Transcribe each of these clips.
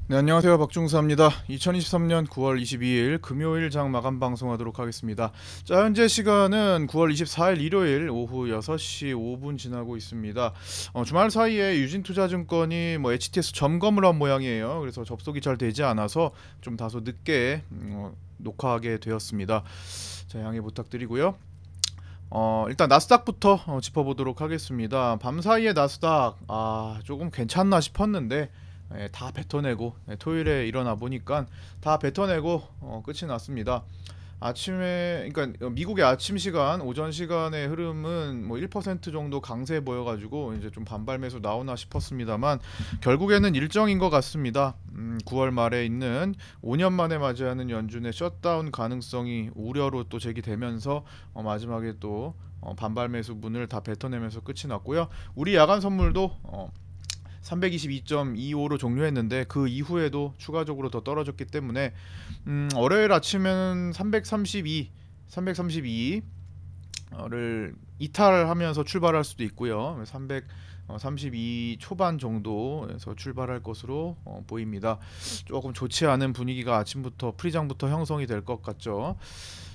네, 안녕하세요. 박중사입니다. 2023년 9월 22일 금요일 장 마감 방송하도록 하겠습니다. 자, 현재 시간은 9월 24일 일요일 오후 6시 5분 지나고 있습니다. 주말 사이에 유진투자증권이 HTS 점검을 한 모양이에요. 그래서 접속이 잘 되지 않아서 좀 다소 늦게 녹화하게 되었습니다. 자, 양해 부탁드리고요. 일단 나스닥부터 짚어보도록 하겠습니다. 밤 사이에 나스닥 조금 괜찮나 싶었는데 다 뱉어내고 토요일에 일어나 보니까 다 뱉어내고 끝이 났습니다. 아침에 그러니까 미국의 아침 시간 오전 시간의 흐름은 1% 정도 강세 보여가지고 이제 좀 반발 매수 나오나 싶었습니다만 결국에는 일정인 것 같습니다. 9월 말에 있는 5년 만에 맞이하는 연준의 셧다운 가능성이 우려로 또 제기되면서 마지막에 또 반발 매수 문을 다 뱉어내면서 끝이 났고요. 우리 야간 선물도 322.25로 종료했는데 그 이후에도 추가적으로 더 떨어졌기 때문에 월요일 아침에는 332를 이탈하면서 출발할 수도 있고요. 332 초반 정도에서 출발할 것으로 보입니다. 조금 좋지 않은 분위기가 아침부터 프리장부터 형성이 될 것 같죠.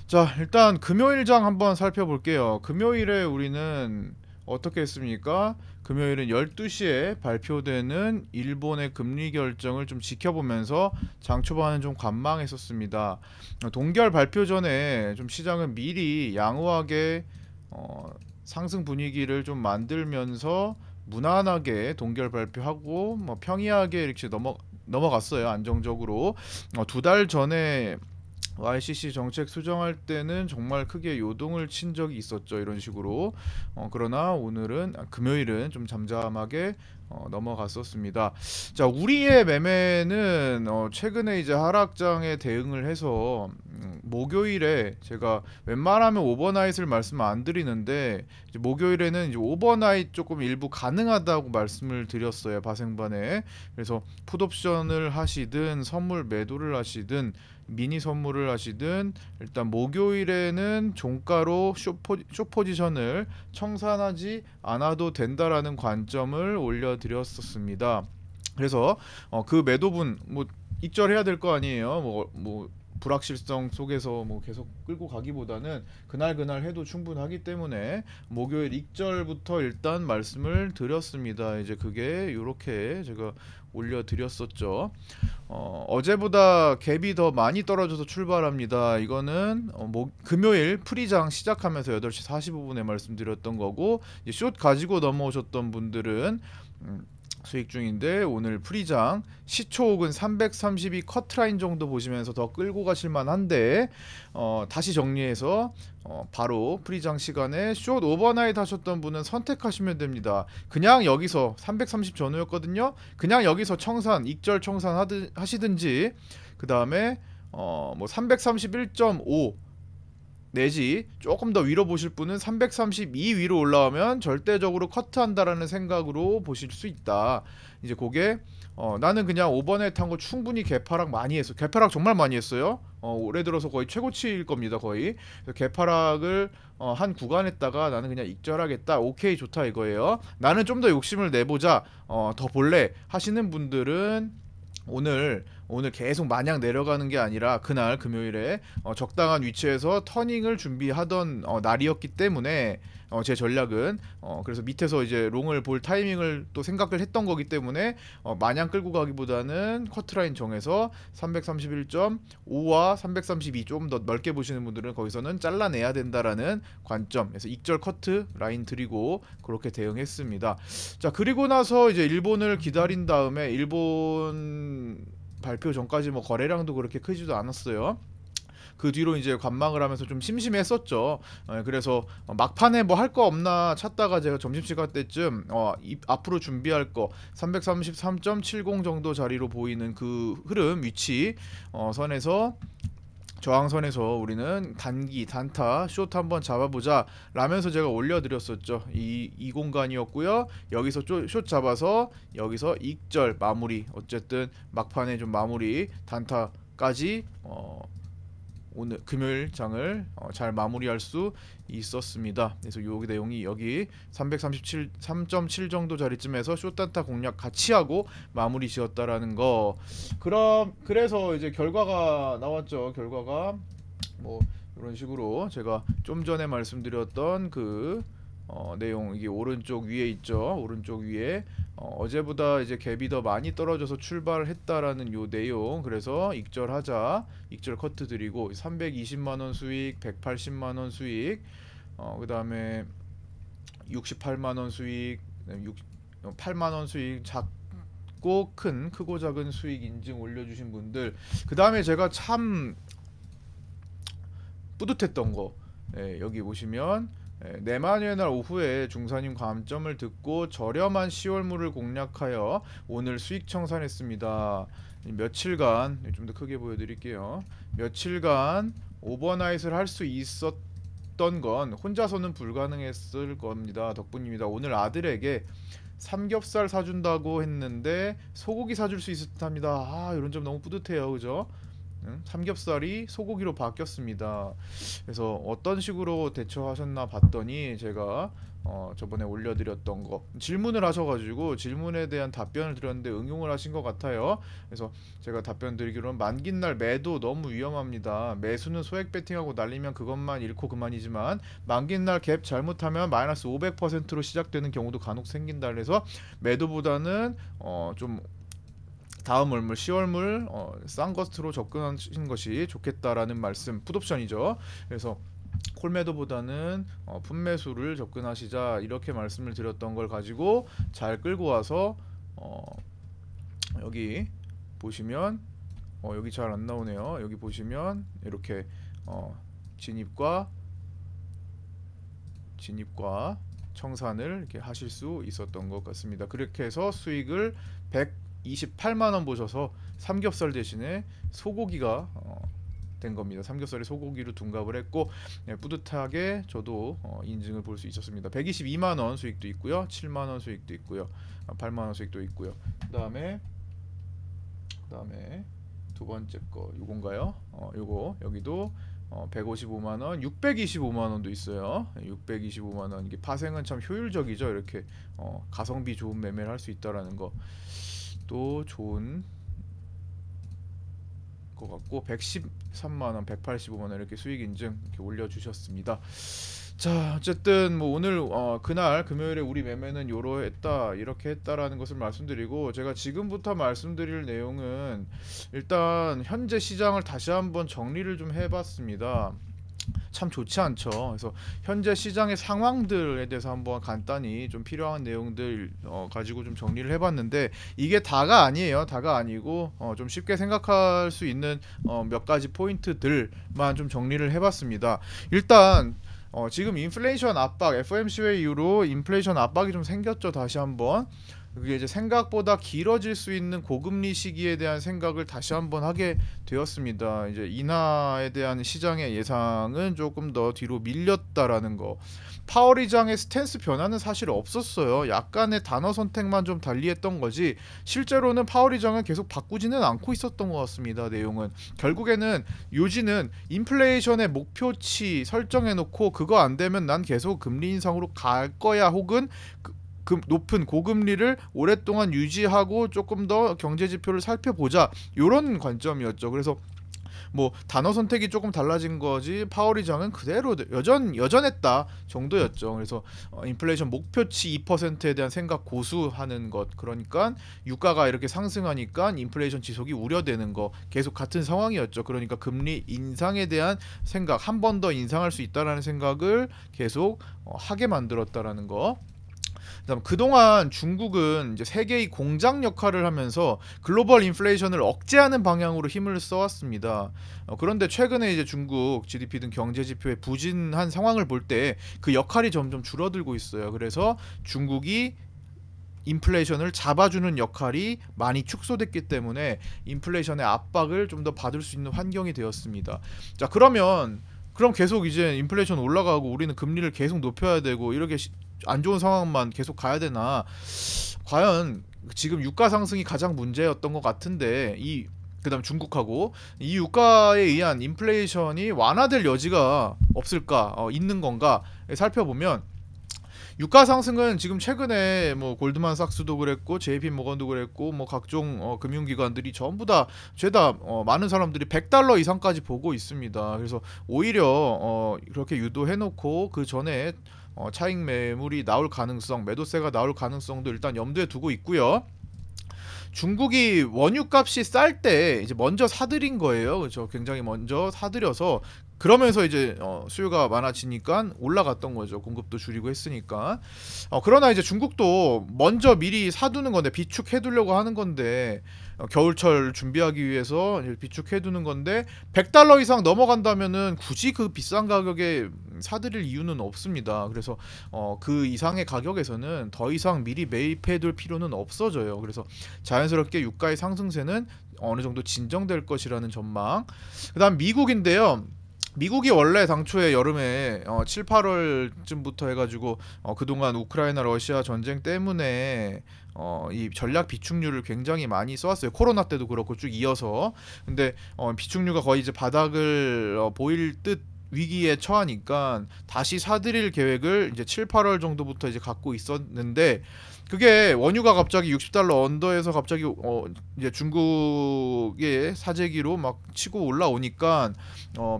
자, 일단 금요일장 한번 살펴볼게요. 금요일에 우리는 어떻게 했습니까? 금요일은 12시에 발표되는 일본의 금리 결정을 좀 지켜보면서 장 초반은 좀 관망했었습니다. 동결 발표 전에 좀 시장은 미리 양호하게 상승 분위기를 좀 만들면서 무난하게 동결 발표하고 평이하게 이렇게 넘어갔어요. 안정적으로. 2달 전에 YCC 정책 수정할 때는 정말 크게 요동을 친 적이 있었죠. 이런 식으로. 그러나 오늘은 금요일은 좀 잠잠하게 넘어갔었습니다. 자, 우리의 매매는 최근에 이제 하락장에 대응을 해서 목요일에 제가 웬만하면 오버나잇을 말씀 안 드리는데 이제 목요일에는 이제 오버나잇 조금 일부 가능하다고 말씀을 드렸어요. 바생반에. 그래서 풋옵션을 하시든 선물 매도를 하시든 미니 선물을 하시든 일단 목요일에는 종가로 숏포지션을 청산하지 않아도 된다라는 관점을 올려드렸었습니다. 그래서 그 매도분 익절해야 될 거 아니에요. 불확실성 속에서 계속 끌고 가기보다는 그날 해도 충분하기 때문에 목요일 익절부터 일단 말씀을 드렸습니다. 이제 그게 이렇게 제가 올려드렸었죠. 어제보다 갭이 더 많이 떨어져서 출발합니다. 이거는 금요일 프리장 시작하면서 8시 45분에 말씀드렸던 거고, 숏 가지고 넘어오셨던 분들은 수익 중인데 오늘 프리장 시초 혹은 332 커트라인 정도 보시면서 더 끌고 가실 만한데 다시 정리해서 바로 프리장 시간에 숏 오버나잇 하셨던 분은 선택하시면 됩니다. 그냥 여기서 330 전후였거든요. 그냥 여기서 청산, 익절 청산 하시든지 그 다음에 331.5 내지 조금 더 위로 보실 분은 332 위로 올라오면 절대적으로 커트한다라는 생각으로 보실 수 있다. 이제 그게 나는 그냥 오버넷 한 거 충분히 개파락 많이 했어. 개파락 정말 많이 했어요. 올해 들어서 거의 최고치일 겁니다. 거의. 개파락을 한 구간에다가 나는 그냥 익절하겠다. 오케이, 좋다 이거예요. 나는 좀 더 욕심을 내보자. 더 볼래 하시는 분들은 오늘 계속 마냥 내려가는 게 아니라 그날 금요일에 적당한 위치에서 터닝을 준비하던 날이었기 때문에 제 전략은 그래서 밑에서 이제 롱을 볼 타이밍을 또 생각을 했던 거기 때문에 마냥 끌고 가기보다는 커트라인 정해서 331.5와 332 좀 더 넓게 보시는 분들은 거기서는 잘라내야 된다라는 관점에서 익절 커트 라인 드리고 그렇게 대응했습니다. 자, 그리고 나서 이제 일본을 기다린 다음에 일본 발표 전까지 거래량도 그렇게 크지도 않았어요. 그 뒤로 이제 관망을 하면서 좀 심심했었죠. 그래서 막판에 할 거 없나 찾다가 제가 점심시간 때쯤 앞으로 준비할 거 333.70 정도 자리로 보이는 그 흐름 위치 선에서 저항선에서 우리는 단기 단타 숏 한번 잡아보자 라면서 제가 올려드렸었죠. 이 공간이었고요. 여기서 숏 잡아서 여기서 익절 마무리, 어쨌든 막판에 좀 마무리 단타까지 오늘 금요일 장을 잘 마무리할 수 있었습니다. 그래서 요 내용이 여기 337 3.7 정도 자리쯤에서 숏단타 공략 같이 하고 마무리 지었다라는 거. 그래서 이제 결과가 나왔죠. 결과가 뭐 이런 식으로 제가 좀 전에 말씀드렸던 그 내용, 이게 오른쪽 위에 있죠. 오른쪽 위에 어제보다 이제 갭이 더 많이 떨어져서 출발을 했다라는 요 내용. 그래서 익절하자, 익절 커트 드리고 320만원 수익, 180만원 수익, 그 다음에 68만원 수익, 8만원 수익, 작고 크고 작은 수익 인증 올려주신 분들. 그 다음에 제가 참 뿌듯했던 거, 여기 보시면 내만의 날 오후에 중사님 감점을 듣고 저렴한 10월물을 공략하여 오늘 수익 청산했습니다. 며칠간, 좀 더 크게 보여드릴게요. 며칠간 오버나잇을 할 수 있었던 건 혼자서는 불가능했을 겁니다. 덕분입니다. 오늘 아들에게 삼겹살 사준다고 했는데 소고기 사줄 수 있을 듯합니다. 아, 이런 점 너무 뿌듯해요, 그죠? 삼겹살이 소고기로 바뀌었습니다. 그래서 어떤 식으로 대처하셨나 봤더니 제가 저번에 올려드렸던 거 질문을 하셔가지고 질문에 대한 답변을 드렸는데 응용을 하신 것 같아요. 그래서 제가 답변 드리기로는 만긴 날 매도 너무 위험합니다. 매수는 소액 베팅하고 날리면 그것만 잃고 그만이지만 만긴 날 갭 잘못하면 마이너스 500%로 시작되는 경우도 간혹 생긴다. 그래서 매도보다는 좀 다음 월물 10월물 싼 것으로 접근하시는 것이 좋겠다라는 말씀, 풋옵션이죠. 그래서 콜매도보다는 풋매수를 접근하시자, 이렇게 말씀을 드렸던 걸 가지고 잘 끌고 와서 여기 보시면 여기 잘 안 나오네요. 여기 보시면 이렇게 진입과 청산을 이렇게 하실 수 있었던 것 같습니다. 그렇게 해서 수익을 128만원 보셔서 삼겹살 대신에 소고기가 된 겁니다. 삼겹살에 소고기로 둔갑을 했고, 뿌듯하게 저도 인증을 볼 수 있었습니다. 122만원 수익도 있고요, 7만원 수익도 있고요, 8만원 수익도 있고요. 그 다음에 두 번째 거 요건가요? 요거 여기도 155만원, 625만원도 있어요. 625만원. 이게 파생은 참 효율적이죠. 이렇게 가성비 좋은 매매를 할 수 있다라는 거 또 좋은 것 같고, 113만원, 185만원 이렇게 수익 인증 이렇게 올려주셨습니다. 자, 어쨌든 뭐 오늘 그날 금요일에 우리 매매는 이렇게 했다라는 것을 말씀드리고, 제가 지금부터 말씀드릴 내용은 일단 현재 시장을 다시 한번 정리를 좀 해봤습니다. 참 좋지 않죠. 그래서 현재 시장의 상황들에 대해서 한번 간단히 좀 필요한 내용들 가지고 좀 정리를 해봤는데, 이게 다가 아니에요. 다가 아니고 좀 쉽게 생각할 수 있는 몇 가지 포인트들만 좀 정리를 해봤습니다. 일단 지금 인플레이션 압박, FOMC 이후로 인플레이션 압박이 좀 생겼죠. 다시 한번 그게 이제 생각보다 길어질 수 있는 고금리 시기에 대한 생각을 다시 한번 하게 되었습니다. 이제 인하에 대한 시장의 예상은 조금 더 뒤로 밀렸다라는 거. 파월 의장의 스탠스 변화는 사실 없었어요. 약간의 단어 선택만 좀 달리했던 거지 실제로는 파월 의장은 계속 바꾸지는 않고 있었던 것 같습니다. 내용은 결국에는 요지는 인플레이션의 목표치 설정해놓고 그거 안 되면 난 계속 금리 인상으로 갈 거야, 혹은 높은 고금리를 오랫동안 유지하고 조금 더 경제 지표를 살펴보자, 이런 관점이었죠. 그래서 뭐 단어 선택이 조금 달라진 거지 파월 의장은 그대로 여전했다 정도였죠. 그래서 인플레이션 목표치 2%에 대한 생각 고수하는 것, 그러니까 유가가 이렇게 상승하니까 인플레이션 지속이 우려되는 거, 계속 같은 상황이었죠. 그러니까 금리 인상에 대한 생각, 한 번 더 인상할 수 있다라는 생각을 계속 하게 만들었다라는 거. 그동안 중국은 이제 세계의 공장 역할을 하면서 글로벌 인플레이션을 억제하는 방향으로 힘을 써왔습니다. 그런데 최근에 이제 중국 GDP 등 경제 지표의 부진한 상황을 볼 때 그 역할이 점점 줄어들고 있어요. 그래서 중국이 인플레이션을 잡아주는 역할이 많이 축소됐기 때문에 인플레이션의 압박을 좀 더 받을 수 있는 환경이 되었습니다. 자, 그럼 계속 이제 인플레이션 올라가고 우리는 금리를 계속 높여야 되고 이렇게 안 좋은 상황만 계속 가야 되나? 과연 지금 유가 상승이 가장 문제였던 것 같은데, 이 그다음 중국하고 이 유가에 의한 인플레이션이 완화될 여지가 없을까, 있는 건가 살펴보면 유가 상승은 지금 최근에 뭐 골드만삭스도 그랬고 JP 모건도 그랬고 뭐 각종 금융기관들이 전부 다 죄다 많은 사람들이 100달러 이상까지 보고 있습니다. 그래서 오히려 그렇게 유도해놓고 그 전에 차익 매물이 나올 가능성, 매도세가 나올 가능성도 일단 염두에 두고 있고요. 중국이 원유값이 쌀 때 이제 먼저 사들인 거예요. 그렇죠? 굉장히 먼저 사들여서 그러면서 이제 수요가 많아지니까 올라갔던 거죠. 공급도 줄이고 했으니까. 그러나 이제 중국도 먼저 미리 사두는 건데 비축해 두려고 하는 건데 겨울철 준비하기 위해서 비축해 두는 건데 100달러 이상 넘어간다면은 굳이 그 비싼 가격에 사들일 이유는 없습니다. 그래서 그 이상의 가격에서는 더 이상 미리 매입해 둘 필요는 없어져요. 그래서 자연스럽게 유가의 상승세는 어느 정도 진정될 것이라는 전망. 그다음 미국인데요. 미국이 원래 당초에 여름에 7, 8월쯤부터 해가지고 그동안 우크라이나 러시아 전쟁 때문에 이 전략 비축률을 굉장히 많이 써왔어요. 코로나 때도 그렇고 쭉 이어서. 근데 비축률가 거의 이제 바닥을 보일 듯 위기에 처하니까 다시 사들일 계획을 이제 7, 8월 정도부터 이제 갖고 있었는데 그게 원유가 갑자기 60달러 언더에서 갑자기 이제 중국의 사재기로 막 치고 올라오니까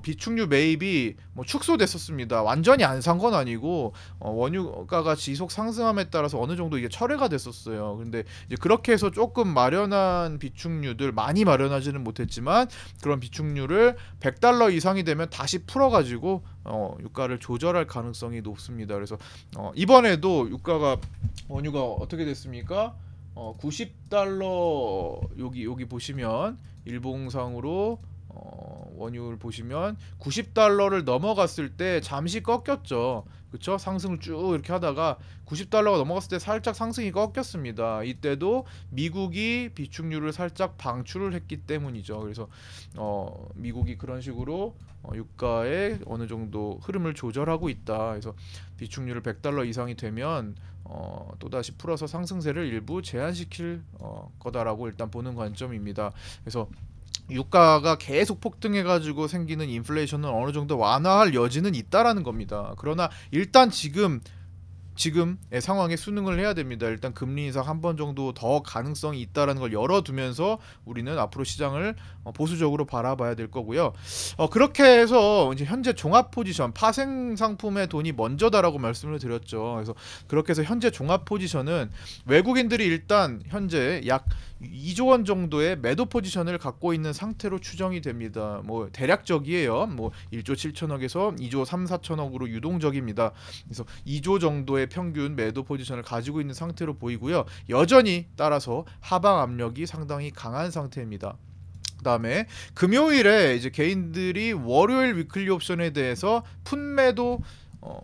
비축류 매입이 뭐 축소됐었습니다. 완전히 안 산 건 아니고 원유가가 지속 상승함에 따라서 어느 정도 이게 철회가 됐었어요. 근데 이제 그렇게 해서 조금 마련한 비축류들, 많이 마련하지는 못했지만 그런 비축류를 100달러 이상이 되면 다시 풀어가지고 유가를 조절할 가능성이 높습니다. 그래서 이번에도 유가가 원유가 어떻게 됐습니까? 90달러 여기 보시면 일봉상으로 원유를 보시면 90달러를 넘어갔을 때 잠시 꺾였죠. 그쵸? 상승을 쭉 이렇게 하다가 90달러가 넘어갔을 때 살짝 상승이 꺾였습니다. 이때도 미국이 비축률을 살짝 방출을 했기 때문이죠. 그래서 미국이 그런 식으로 유가의 어느 정도 흐름을 조절하고 있다. 그래서 비축률을 100달러 이상이 되면 또다시 풀어서 상승세를 일부 제한시킬 거다라고 일단 보는 관점입니다. 그래서 유가가 계속 폭등해가지고 생기는 인플레이션은 어느 정도 완화할 여지는 있다라는 겁니다. 그러나 일단 지금의 상황에 순응을 해야 됩니다. 일단 금리 인상 한 번 정도 더 가능성이 있다라는 걸 열어두면서 우리는 앞으로 시장을 보수적으로 바라봐야 될 거고요. 그렇게 해서 이제 현재 종합 포지션, 파생 상품의 돈이 먼저다라고 말씀을 드렸죠. 그래서 그렇게 해서 현재 종합 포지션은 외국인들이 일단 현재 약 2조 원 정도의 매도 포지션을 갖고 있는 상태로 추정이 됩니다. 뭐 대략적이에요. 뭐 1조 7천억에서 2조 3, 4천억으로 유동적입니다. 그래서 2조 정도의 평균 매도 포지션을 가지고 있는 상태로 보이고요. 여전히 따라서 하방 압력이 상당히 강한 상태입니다. 그다음에 금요일에 이제 개인들이 월요일 위클리 옵션에 대해서 푼매도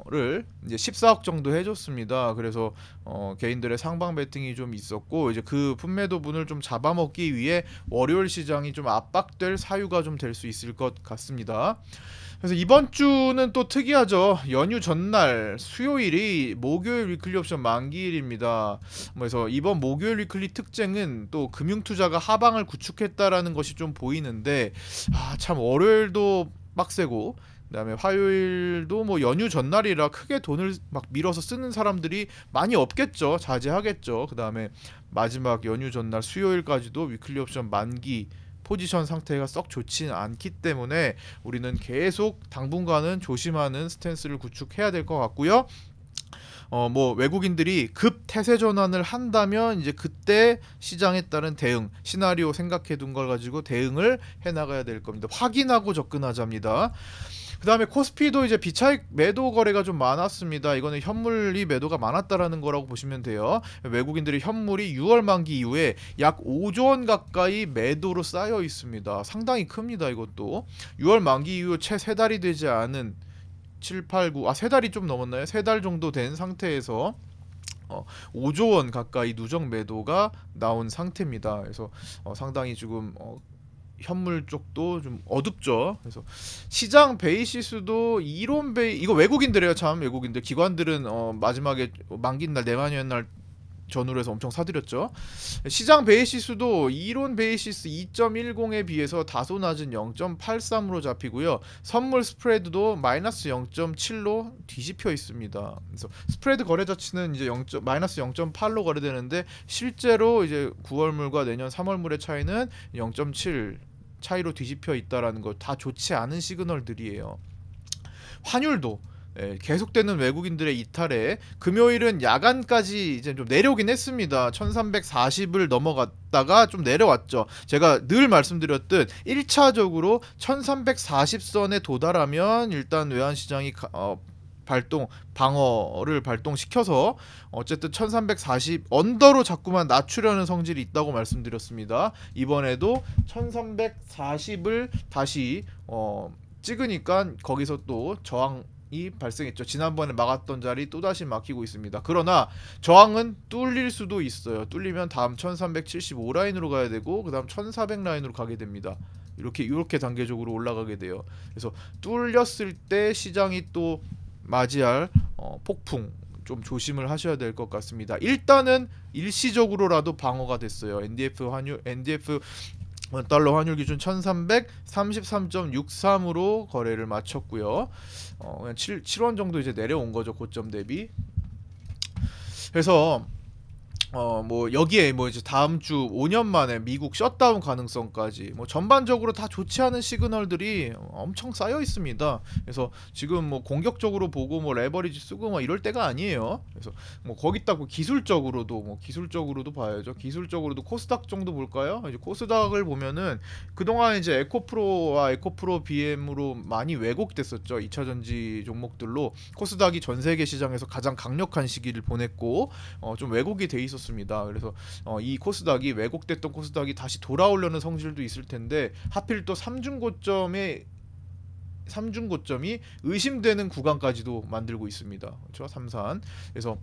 를 이제 14억 정도 해줬습니다. 그래서 개인들의 상방 베팅이 좀 있었고 이제 그 푼매도분을 좀 잡아먹기 위해 월요일 시장이 좀 압박될 사유가 좀 될 수 있을 것 같습니다. 그래서 이번 주는 또 특이하죠. 연휴 전날 수요일이 목요일 위클리 옵션 만기일입니다. 그래서 이번 목요일 위클리 특징은 또 금융투자가 하방을 구축했다라는 것이 좀 보이는데 참 월요일도 빡세고 그다음에 화요일도 뭐 연휴 전날이라 크게 돈을 막 밀어서 쓰는 사람들이 많이 없겠죠. 자제하겠죠. 그다음에 마지막 연휴 전날 수요일까지도 위클리 옵션 만기 포지션 상태가 썩 좋지는 않기 때문에 우리는 계속 당분간은 조심하는 스탠스를 구축해야 될 것 같고요. 뭐 외국인들이 급 태세 전환을 한다면 이제 그때 시장에 따른 대응 시나리오 생각해 둔 걸 가지고 대응을 해 나가야 될 겁니다. 확인하고 접근하자입니다. 그 다음에 코스피도 이제 비차익 매도 거래가 좀 많았습니다. 이거는 현물이 매도가 많았다라는 거라고 보시면 돼요. 외국인들의 현물이 6월 만기 이후에 약 5조 원 가까이 매도로 쌓여 있습니다. 상당히 큽니다. 이것도 6월 만기 이후 채 3달이 되지 않은 7, 8, 9, 3달이 좀 넘었나요? 3달 정도 된 상태에서 5조 원 가까이 누적 매도가 나온 상태입니다. 그래서 상당히 지금 현물 쪽도 좀 어둡죠. 그래서 시장 베이시스도 이론 베이 이거 외국인들이에요. 참 외국인들 기관들은 마지막에 만기날 내만년 날 전후로 해서 엄청 사들였죠. 시장 베이시스도 이론 베이시스 2.10에 비해서 다소 낮은 0.83으로 잡히고요. 선물 스프레드도 마이너스 0.7로 뒤집혀 있습니다. 그래서 스프레드 거래 자치는 이제 마이너스 0.8로 거래되는데 실제로 이제 9월물과 내년 3월물의 차이는 0.7 차이로 뒤집혀 있다라는 거 다 좋지 않은 시그널들이에요. 환율도 계속되는 외국인들의 이탈에 금요일은 야간까지 이제 좀 내려오긴 했습니다. 1340을 넘어갔다가 좀 내려왔죠. 제가 늘 말씀드렸듯 1차적으로 1340선에 도달하면 일단 외환시장이 방어를 발동시켜서 어쨌든 1340 언더로 자꾸만 낮추려는 성질이 있다고 말씀드렸습니다. 이번에도 1340을 다시 찍으니까 거기서 또 저항이 발생했죠. 지난번에 막았던 자리 또다시 막히고 있습니다. 그러나 저항은 뚫릴 수도 있어요. 뚫리면 다음 1375 라인으로 가야 되고 그 다음 1400 라인으로 가게 됩니다. 이렇게 단계적으로 올라가게 돼요. 그래서 뚫렸을 때 시장이 또 맞이할 폭풍 좀 조심을 하셔야 될 것 같습니다. 일단은 일시적으로라도 방어가 됐어요. NDF 달러 환율 기준 1333.63으로 거래를 마쳤고요. 그냥 7원 정도 이제 내려온 거죠. 고점 대비. 그래서 뭐 여기에 뭐 이제 다음 주 5년 만에 미국 셧다운 가능성까지 뭐 전반적으로 다 좋지 않은 시그널들이 엄청 쌓여 있습니다. 그래서 지금 뭐 공격적으로 보고 뭐 레버리지 쓰고 뭐 이럴 때가 아니에요. 그래서 뭐 거기다가 기술적으로도 봐야죠. 기술적으로도 코스닥 정도 볼까요? 이제 코스닥을 보면은 그동안 이제 에코프로와 에코프로 BM으로 많이 왜곡됐었죠. 2차 전지 종목들로 코스닥이 전 세계 시장에서 가장 강력한 시기를 보냈고 좀 왜곡이 돼 있었습니다. 그래서 이 코스닥이 왜곡됐던 코스닥이 다시 돌아오려는 성질도 있을 텐데 하필 또 삼중고점이 의심되는 구간까지도 만들고 있습니다. 그렇죠? 삼산. 그래서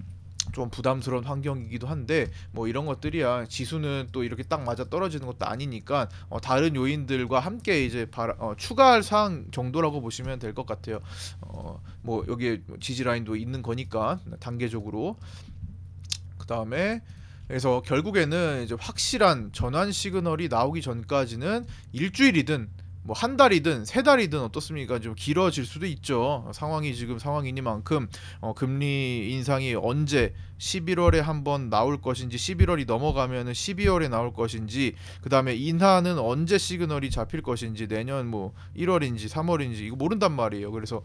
좀 부담스러운 환경이기도 한데 뭐 이런 것들이야 지수는 또 이렇게 딱 맞아 떨어지는 것도 아니니까 다른 요인들과 함께 이제 추가할 사항 정도라고 보시면 될 것 같아요. 뭐 여기에 지지 라인도 있는 거니까 단계적으로. 그다음에 그래서 결국에는 이제 확실한 전환 시그널이 나오기 전까지는 일주일이든 뭐 한 달이든 세 달이든 어떻습니까? 좀 길어질 수도 있죠. 상황이 지금 상황이니만큼 금리 인상이 언제 11월에 한번 나올 것인지 11월이 넘어가면은 12월에 나올 것인지 그 다음에 인하는 언제 시그널이 잡힐 것인지 내년 뭐 1월인지 3월인지 이거 모른단 말이에요. 그래서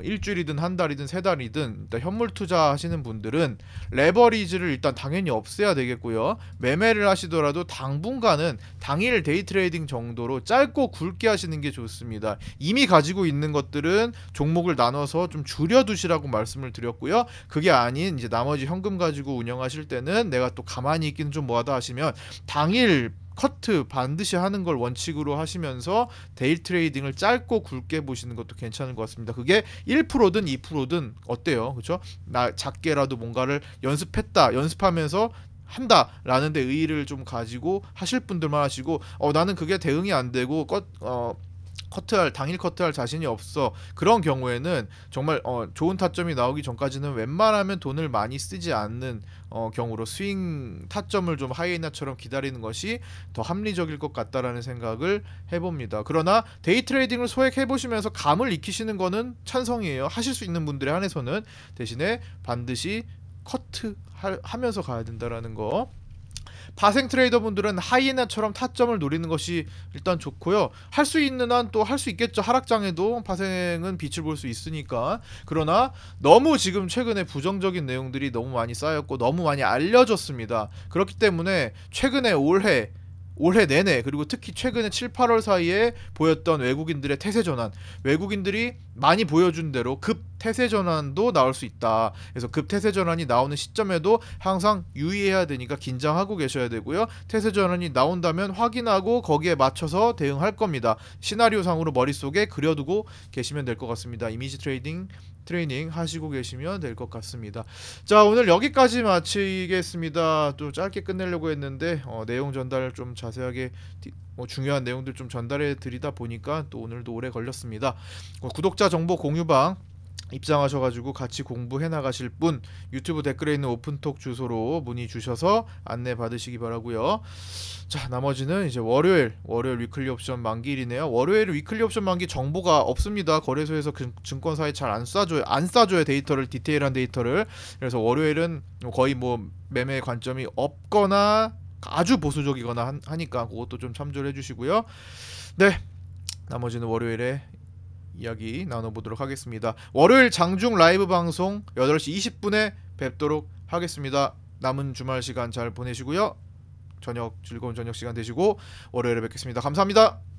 일주일이든 한 달이든 세 달이든 일단 현물 투자하시는 분들은 레버리지를 일단 당연히 없애야 되겠고요. 매매를 하시더라도 당분간은 당일 데이 트레이딩 정도로 짧고 굵게 하시는 게 좋습니다. 이미 가지고 있는 것들은 종목을 나눠서 좀 줄여두시라고 말씀을 드렸고요. 그게 아닌 이제 나머지 현금 가지고 운영하실 때는 내가 또 가만히 있기는 좀 뭐하다 하시면 당일 커트 반드시 하는 걸 원칙으로 하시면서 데이 트레이딩을 짧고 굵게 보시는 것도 괜찮은 것 같습니다. 그게 1%든 2%든 어때요? 그렇죠? 나 작게라도 뭔가를 연습하면서 한다라는 데 의의를 좀 가지고 하실 분들만 하시고 나는 그게 대응이 안 되고 당일 커트할 자신이 없어. 그런 경우에는 정말 좋은 타점이 나오기 전까지는 웬만하면 돈을 많이 쓰지 않는 경우로 스윙 타점을 좀 하이에나처럼 기다리는 것이 더 합리적일 것 같다라는 생각을 해봅니다. 그러나 데이 트레이딩을 소액해보시면서 감을 익히시는 거는 찬성이에요. 하실 수 있는 분들에 한해서는. 대신에 반드시 커트 하면서 가야 된다라는 거. 파생 트레이더 분들은 하이에나처럼 타점을 노리는 것이 일단 좋고요. 할 수 있는 한 또 할 수 있겠죠. 하락장에도 파생은 빛을 볼 수 있으니까. 그러나 너무 지금 최근에 부정적인 내용들이 너무 많이 쌓였고 너무 많이 알려졌습니다. 그렇기 때문에 최근에 올해 내내 그리고 특히 최근에 7, 8월 사이에 보였던 외국인들의 태세 전환, 외국인들이 많이 보여준 대로 급 태세 전환도 나올 수 있다. 그래서 급 태세 전환이 나오는 시점에도 항상 유의해야 되니까 긴장하고 계셔야 되고요. 태세 전환이 나온다면 확인하고 거기에 맞춰서 대응할 겁니다. 시나리오상으로 머릿속에 그려두고 계시면 될 것 같습니다. 이미지 트레이닝 하시고 계시면 될 것 같습니다. 자, 오늘 여기까지 마치겠습니다. 또 짧게 끝내려고 했는데 내용 전달 좀 자세하게 중요한 내용들 좀 전달해 드리다 보니까 또 오늘도 오래 걸렸습니다. 구독자 정보 공유방 입장하셔가지고 같이 공부해 나가실 분 유튜브 댓글에 있는 오픈톡 주소로 문의 주셔서 안내 받으시기 바라고요. 자, 나머지는 이제 월요일 위클리 옵션 만기일이네요. 월요일 위클리 옵션 만기 정보가 없습니다. 거래소에서 증권사에 잘 안 싸줘요 데이터를, 디테일한 데이터를. 그래서 월요일은 거의 뭐 매매 관점이 없거나 아주 보수적이거나 하니까 그것도 좀 참조를 해주시고요. 네, 나머지는 월요일에 이야기 나눠보도록 하겠습니다. 월요일 장중 라이브 방송 8시 20분에 뵙도록 하겠습니다. 남은 주말 시간 잘 보내시고요. 즐거운 저녁 시간 되시고 월요일에 뵙겠습니다. 감사합니다.